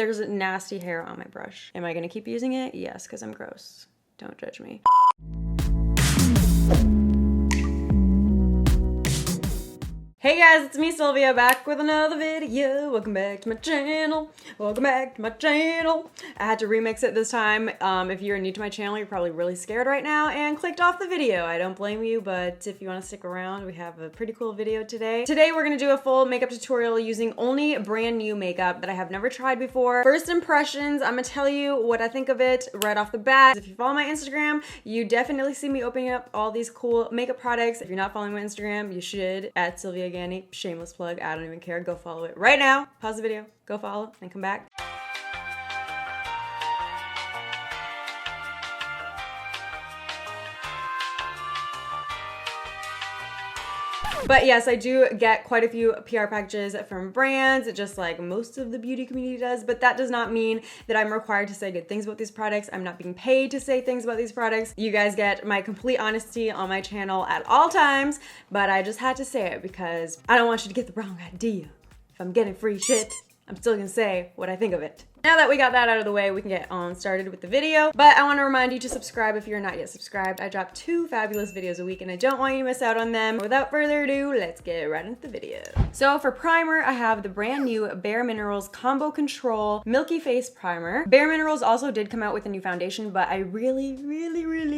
there's nasty hair on my brush. Am I gonna keep using it? Yes, because I'm gross. Don't judge me. Hey guys, it's me Sylvia back with another video. Welcome back to my channel. Welcome back to my channel. I had to remix it this time. If you're new to my channel, you're probably really scared right now and clicked off the video. I don't blame you, but if you want to stick around, we have a pretty cool video today. Today we're going to do a full makeup tutorial using only brand new makeup that I have never tried before. First impressions, I'm going to tell you what I think of it right off the bat. If you follow my Instagram, you definitely see me opening up all these cool makeup products. If you're not following my Instagram, you should, at Sylvia Gani. Shameless plug, I don't even care. Go follow it right now. Pause the video, go follow, and come back. But yes, I do get quite a few PR packages from brands, just like most of the beauty community does, but that does not mean that I'm required to say good things about these products. I'm not being paid to say things about these products. You guys get my complete honesty on my channel at all times, but I just had to say it because I don't want you to get the wrong idea. If I'm getting free shit, I'm still gonna say what I think of it. Now that we got that out of the way, we can get on started with the video. But I want to remind you to subscribe if you're not yet subscribed. I drop 2 fabulous videos a week and I don't want you to miss out on them. Without further ado, let's get right into the video. So for primer, I have the brand new Bare Minerals Combo Control Milky Face Primer. Bare Minerals also did come out with a new foundation, but I really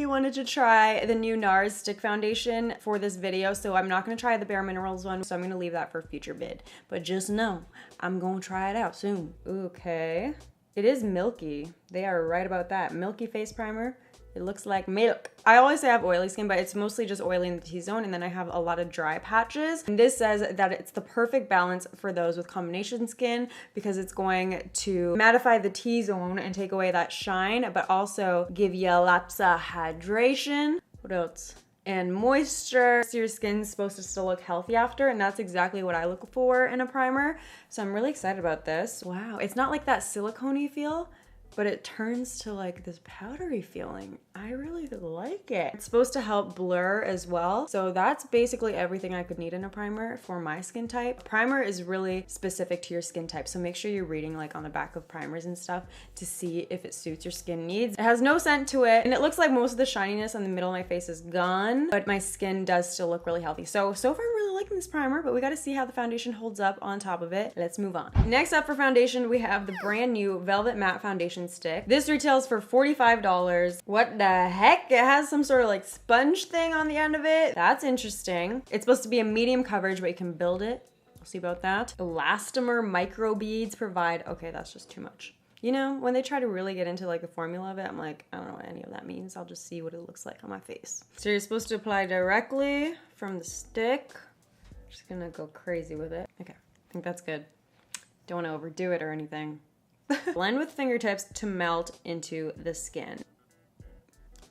wanted to try the new NARS Stick Foundation for this video. So I'm not going to try the Bare Minerals one, so I'm going to leave that for a future vid. But just know, I'm going to try it out soon. Okay. It is milky. They are right about that. Milky face primer. It looks like milk. I always say I have oily skin, but it's mostly just oily in the T-zone, and then I have a lot of dry patches. And this says that it's the perfect balance for those with combination skin because it's going to mattify the T-zone and take away that shine, but also give you lots of hydration. What else? And moisture, so your skin's supposed to still look healthy after, and that's exactly what I look for in a primer. So I'm really excited about this. Wow, it's not like that silicone-y feel, but it turns to like this powdery feeling. I really like it. It's supposed to help blur as well. So that's basically everything I could need in a primer for my skin type. Primer is really specific to your skin type. So make sure you're reading like on the back of primers and stuff to see if it suits your skin needs. It has no scent to it. And it looks like most of the shininess on the middle of my face is gone, but my skin does still look really healthy. So far I'm really liking this primer, but we gotta see how the foundation holds up on top of it. Let's move on. Next up for foundation, we have the brand new Velvet Matte Foundation Stick. This retails for $45. What the heck? It has some sort of like sponge thing on the end of it. That's interesting. It's supposed to be a medium coverage, but you can build it. We'll see about that. Elastomer micro beads provide, okay, that's just too much. You know, when they try to really get into like the formula of it, I'm like, I don't know what any of that means. I'll just see what it looks like on my face. So you're supposed to apply directly from the stick. Just gonna go crazy with it. Okay, I think that's good. Don't want to overdo it or anything. Blend with fingertips to melt into the skin.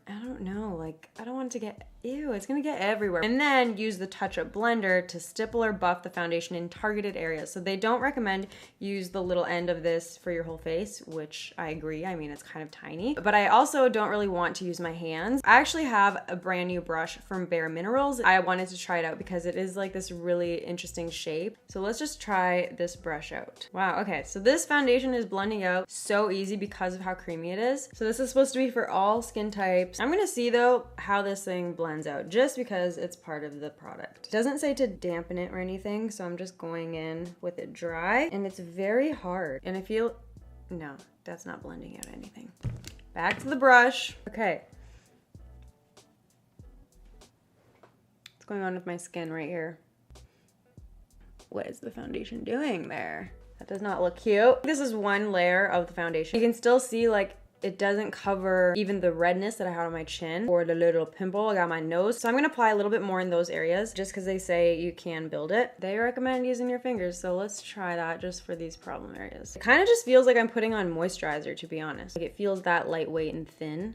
I don't know, like, I don't want it to get, ew, it's gonna get everywhere. And then use the touch-up blender to stipple or buff the foundation in targeted areas. So they don't recommend use the little end of this for your whole face, which I agree. I mean, it's kind of tiny. But I also don't really want to use my hands. I actually have a brand new brush from Bare Minerals. I wanted to try it out because it is like this really interesting shape. So let's just try this brush out. Wow, okay, so this foundation is blending out so easy because of how creamy it is. So this is supposed to be for all skin types. I'm gonna see though how this thing blends out just because it's part of the product. It doesn't say to dampen it or anything, so I'm just going in with it dry, and it's very hard. And I feel, no, that's not blending out anything. Back to the brush. Okay. What's going on with my skin right here? What is the foundation doing there? That does not look cute. This is one layer of the foundation. You can still see like it doesn't cover even the redness that I had on my chin or the little pimple I got on my nose. So I'm gonna apply a little bit more in those areas just because they say you can build it. They recommend using your fingers, so let's try that just for these problem areas. It kind of just feels like I'm putting on moisturizer, to be honest. Like it feels that lightweight and thin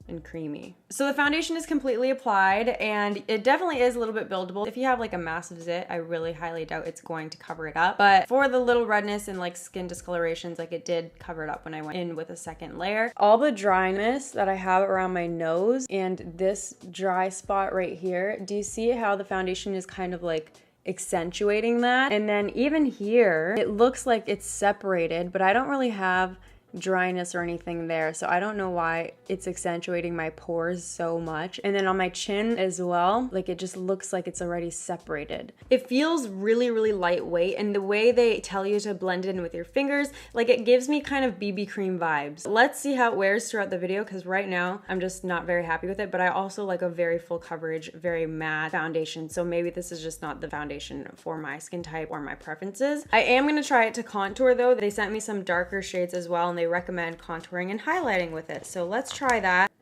and creamy. So the foundation is completely applied and it definitely is a little bit buildable. If you have like a massive zit, I really highly doubt it's going to cover it up. But for the little redness and like skin discolorations, like it did cover it up when I went in with a second layer. All the dryness that I have around my nose and this dry spot right here, do you see how the foundation is kind of like accentuating that. And then even here, it looks like it's separated, but I don't really have dryness or anything there, so I don't know why it's accentuating my pores so much. And then on my chin as well, like it just looks like it's already separated. It feels really, really lightweight, and the way they tell you to blend it in with your fingers, like it gives me kind of BB cream vibes. Let's see how it wears throughout the video, because right now I'm just not very happy with it, but I also like a very full coverage, very matte foundation, so maybe this is just not the foundation for my skin type or my preferences. I am gonna try it to contour though. They sent me some darker shades as well, and they recommend contouring and highlighting with it. So let's try that.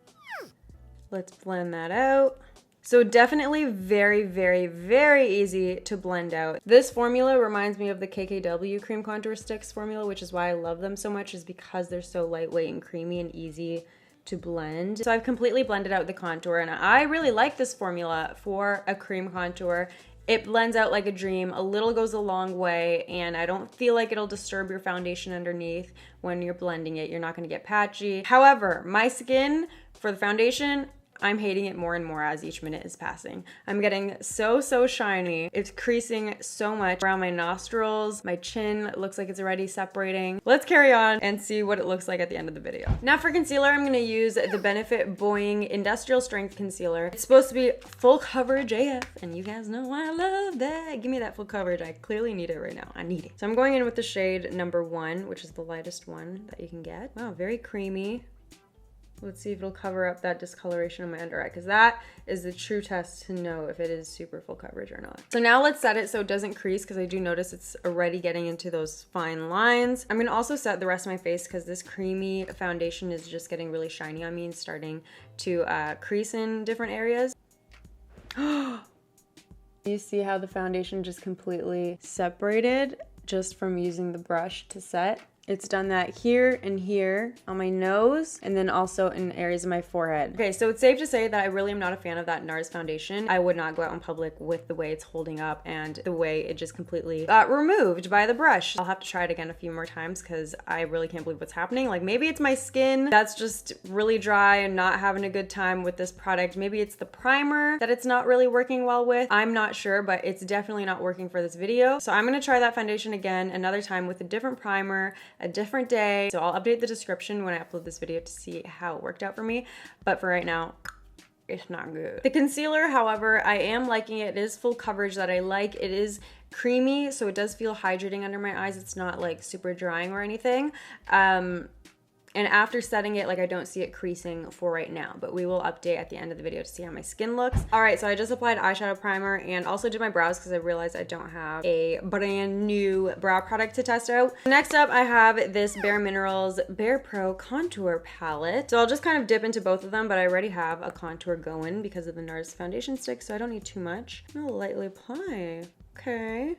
Let's blend that out. So definitely very, very, very easy to blend out. This formula reminds me of the KKW cream contour sticks formula, which is why I love them so much, is because they're so lightweight and creamy and easy to blend. So I've completely blended out the contour, and I really like this formula for a cream contour. It blends out like a dream. A little goes a long way, and I don't feel like it'll disturb your foundation underneath when you're blending it. You're not gonna get patchy. However, my skin for the foundation, I'm hating it more and more as each minute is passing. I'm getting so shiny. It's creasing so much around my nostrils. My chin looks like it's already separating. Let's carry on and see what it looks like at the end of the video. Now for concealer, I'm gonna use the Benefit Boing Industrial Strength Concealer. It's supposed to be full coverage AF, and you guys know I love that. Give me that full coverage. I clearly need it right now. I need it. So I'm going in with the shade number 1, which is the lightest one that you can get. Wow, very creamy. Let's see if it'll cover up that discoloration on my under eye, because that is the true test to know if it is super full coverage or not. So now let's set it so it doesn't crease, because I do notice it's already getting into those fine lines. I'm gonna also set the rest of my face because this creamy foundation is just getting really shiny on me and starting to crease in different areas. You see how the foundation just completely separated just from using the brush to set? It's done that here and here on my nose, and then also in areas of my forehead. Okay, so it's safe to say that I really am not a fan of that NARS foundation. I would not go out in public with the way it's holding up and the way it just completely got removed by the brush. I'll have to try it again a few more times because I really can't believe what's happening. Like maybe it's my skin that's just really dry and not having a good time with this product. Maybe it's the primer that it's not really working well with. I'm not sure, but it's definitely not working for this video. So I'm gonna try that foundation again another time with a different primer, a different day. So I'll update the description when I upload this video to see how it worked out for me. But for right now, it's not good. The concealer, however, I am liking it. It is full coverage that I like. It is creamy, so it does feel hydrating under my eyes. It's not like super drying or anything. And after setting it, like I don't see it creasing for right now, but we will update at the end of the video to see how my skin looks. All right, so I just applied eyeshadow primer and also did my brows because I realized I don't have a brand new brow product to test out. Next up, I have this Bare Minerals Bare Pro Contour Palette. So I'll just kind of dip into both of them, but I already have a contour going because of the NARS foundation stick, so I don't need too much. I'm gonna lightly apply. Okay.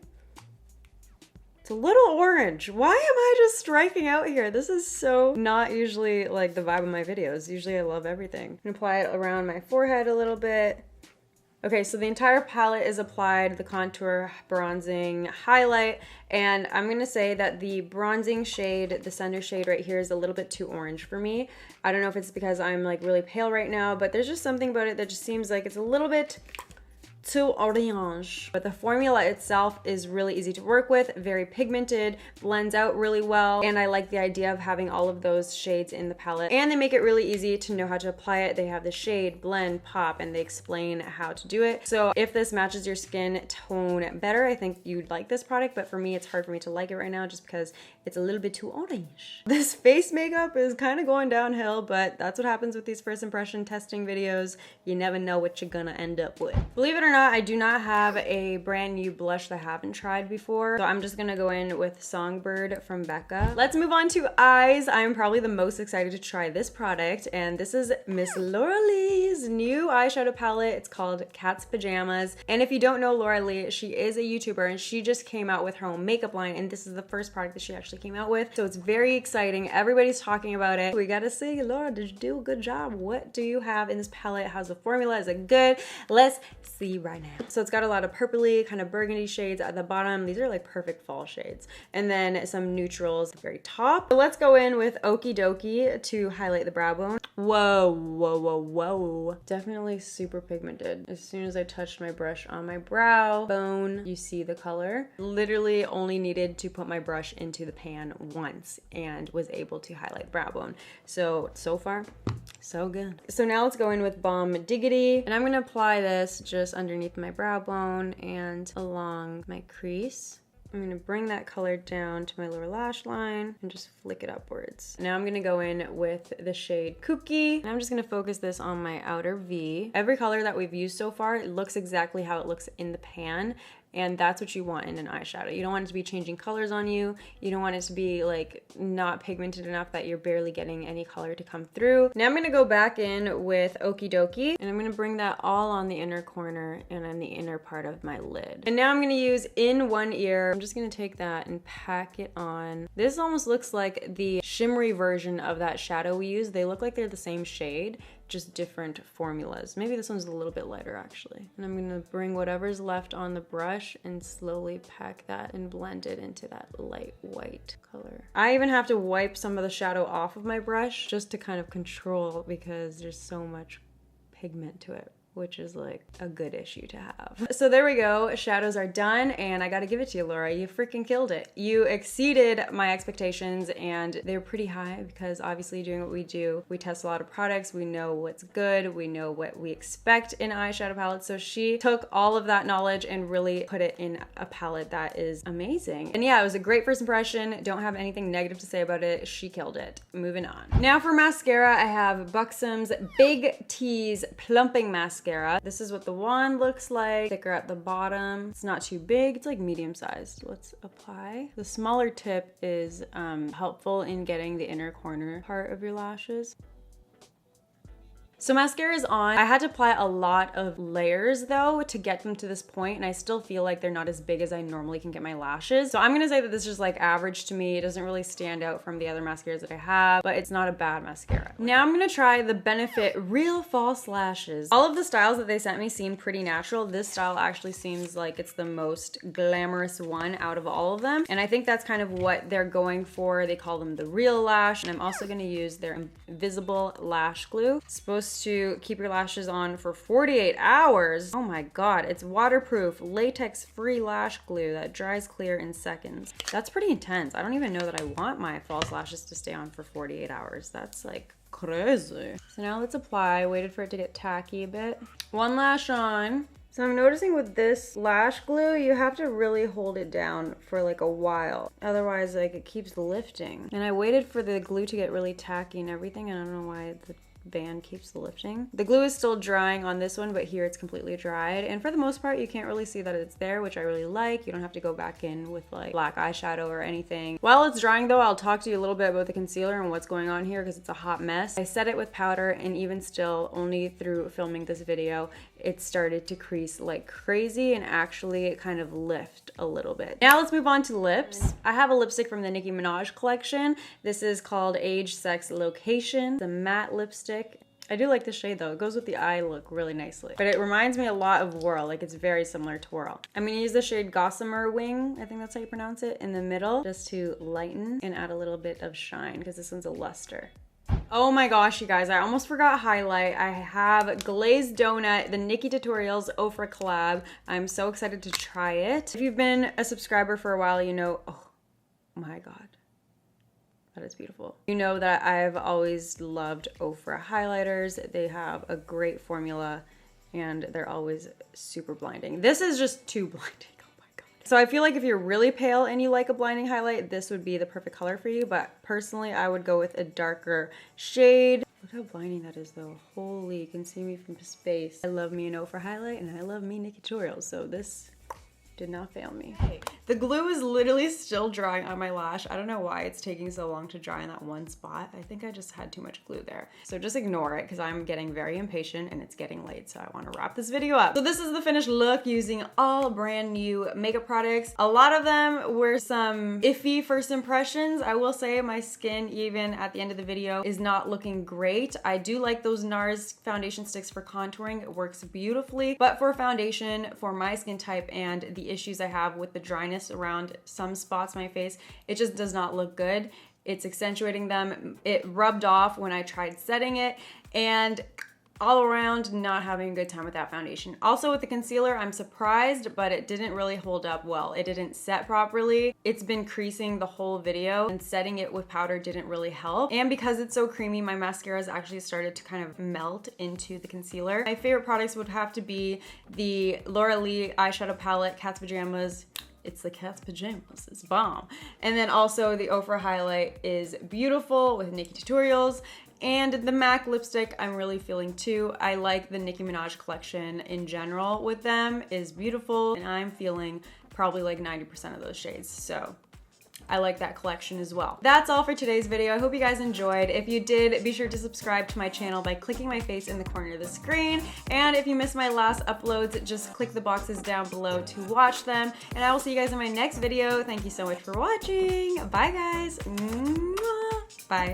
It's a little orange. Why am I just striking out here? This is so not usually like the vibe of my videos. Usually I love everything. I'm gonna apply it around my forehead a little bit. Okay, so the entire palette is applied, the contour, bronzing, highlight, and I'm gonna say that the bronzing shade, the center shade right here, is a little bit too orange for me. I don't know if it's because I'm like really pale right now, but there's just something about it that just seems like it's a little bit too orange. But the formula itself is really easy to work with, very pigmented, blends out really well, and I like the idea of having all of those shades in the palette. And they make it really easy to know how to apply it. They have the shade, blend, pop, and they explain how to do it. So if this matches your skin tone better, I think you'd like this product, but for me, it's hard for me to like it right now just because it's a little bit too orange. This face makeup is kind of going downhill, but that's what happens with these first impression testing videos. You never know what you're gonna end up with. Believe it or not, I do not have a brand new blush that I haven't tried before, so I'm just gonna go in with Songbird from Becca. Let's move on to eyes. I'm probably the most excited to try this product, and this is Miss Laura Lee's new eyeshadow palette. It's called Cat's Pajamas, and if you don't know Laura Lee, she is a YouTuber, and she just came out with her own makeup line, and this is the first product that she actually came out with, so it's very exciting. Everybody's talking about it. We gotta see, Laura, did you do a good job? What do you have in this palette? How's the formula? Is it good? Let's see you right now. So it's got a lot of purpley, kind of burgundy shades at the bottom. These are like perfect fall shades. And then some neutrals at the very top. So let's go in with Okie Dokie to highlight the brow bone. Whoa, whoa, whoa, whoa. Definitely super pigmented. As soon as I touched my brush on my brow bone, you see the color. Literally only needed to put my brush into the pan once and was able to highlight the brow bone. So far, so good. So now let's go in with Balm Diggity, and I'm gonna apply this just underneath my brow bone and along my crease. I'm gonna bring that color down to my lower lash line and just flick it upwards. Now I'm gonna go in with the shade Kooky, and I'm just gonna focus this on my outer V. Every color that we've used so far, it looks exactly how it looks in the pan. And that's what you want in an eyeshadow. You don't want it to be changing colors on you. You don't want it to be like not pigmented enough that you're barely getting any color to come through. Now I'm gonna go back in with Okie Dokie, and I'm gonna bring that all on the inner corner and on the inner part of my lid. And now I'm gonna use in one ear. I'm just gonna take that and pack it on. This almost looks like the shimmery version of that shadow we used. They look like they're the same shade, just different formulas. Maybe this one's a little bit lighter actually. And I'm gonna bring whatever's left on the brush and slowly pack that and blend it into that light white color. I even have to wipe some of the shadow off of my brush just to kind of control, because there's so much pigment to it, which is like a good issue to have. So there we go, shadows are done, and I gotta give it to you, Laura. You freaking killed it. You exceeded my expectations, and they're pretty high because obviously doing what we do, we test a lot of products, we know what's good, we know what we expect in eyeshadow palettes. So she took all of that knowledge and really put it in a palette that is amazing. And yeah, it was a great first impression. Don't have anything negative to say about it. She killed it. Moving on. Now for mascara, I have Buxom's Big T's Plumping Mascara. This is what the wand looks like. Thicker at the bottom. It's not too big. It's like medium sized. Let's apply. The smaller tip is helpful in getting the inner corner part of your lashes. So mascara is on. I had to apply a lot of layers though to get them to this point, and I still feel like they're not as big as I normally can get my lashes. So I'm gonna say that this is just like average to me. It doesn't really stand out from the other mascaras that I have, but it's not a bad mascara. Now I'm gonna try the Benefit Real False Lashes. All of the styles that they sent me seem pretty natural. This style actually seems like it's the most glamorous one out of all of them, and I think that's kind of what they're going for. They call them the Real Lash, and I'm also gonna use their Invisible Lash Glue. It's supposed to keep your lashes on for 48 hours. Oh my god, it's waterproof, latex-free lash glue that dries clear in seconds. That's pretty intense. I don't even know that I want my false lashes to stay on for 48 hours. That's like crazy. So now let's apply. I waited for it to get tacky a bit. One lash on. So I'm noticing with this lash glue, you have to really hold it down for like a while. Otherwise, like it keeps lifting. And I waited for the glue to get really tacky and everything, and I don't know why the band keeps lifting. The glue is still drying on this one, but here it's completely dried. And for the most part, you can't really see that it's there, which I really like. You don't have to go back in with like black eyeshadow or anything. While it's drying though, I'll talk to you a little bit about the concealer and what's going on here because it's a hot mess. I set it with powder, and even still, only through filming this video, it started to crease like crazy and actually kind of lift a little bit. Now let's move on to lips. I have a lipstick from the Nicki Minaj collection. This is called Age, Sex, Location. It's a matte lipstick. I do like the shade though. It goes with the eye look really nicely. But it reminds me a lot of Whirl. Like it's very similar to Whirl. I'm gonna use the shade Gossamer Wing, I think that's how you pronounce it, in the middle just to lighten and add a little bit of shine because this one's a luster. Oh my gosh, you guys, I almost forgot highlight. I have Glazed Donut, the Nicki Tutorials Ofra collab. I'm so excited to try it. If you've been a subscriber for a while, you know, oh my God, that is beautiful. You know that I've always loved Ofra highlighters. They have a great formula and they're always super blinding. This is just too blinding. So I feel like if you're really pale and you like a blinding highlight, this would be the perfect color for you. But personally, I would go with a darker shade. Look how blinding that is though. Holy, you can see me from space. I love me an Ofra highlight and I love me Nicki Tutorials. So this did not fail me. Hey, The glue is literally still drying on my lash. I don't know why it's taking so long to dry in that one spot. I think I just had too much glue there. So just ignore it because I'm getting very impatient and it's getting late. So I want to wrap this video up. So this is the finished look using all brand new makeup products. A lot of them were some iffy first impressions. I will say my skin, even at the end of the video, is not looking great. I do like those NARS foundation sticks for contouring. It works beautifully. But for foundation, for my skin type and the issues I have with the dryness around some spots on my face, it just does not look good. It's accentuating them. It rubbed off when I tried setting it, and all around not having a good time with that foundation. Also with the concealer, I'm surprised, but it didn't really hold up well. It didn't set properly. It's been creasing the whole video, and setting it with powder didn't really help. And because it's so creamy, my mascara has actually started to kind of melt into the concealer. My favorite products would have to be the Laura Lee eyeshadow palette, Cat's Pajamas. It's the Cat's Pajamas, it's bomb. And then also the Ofra highlight is beautiful with Nicki Tutorials. And the MAC lipstick I'm really feeling too. I like the Nicki Minaj collection in general with them, is beautiful. And I'm feeling probably like 90% of those shades. So I like that collection as well. That's all for today's video. I hope you guys enjoyed. If you did, be sure to subscribe to my channel by clicking my face in the corner of the screen. And if you missed my last uploads, just click the boxes down below to watch them. And I will see you guys in my next video. Thank you so much for watching. Bye guys. Mwah. Bye.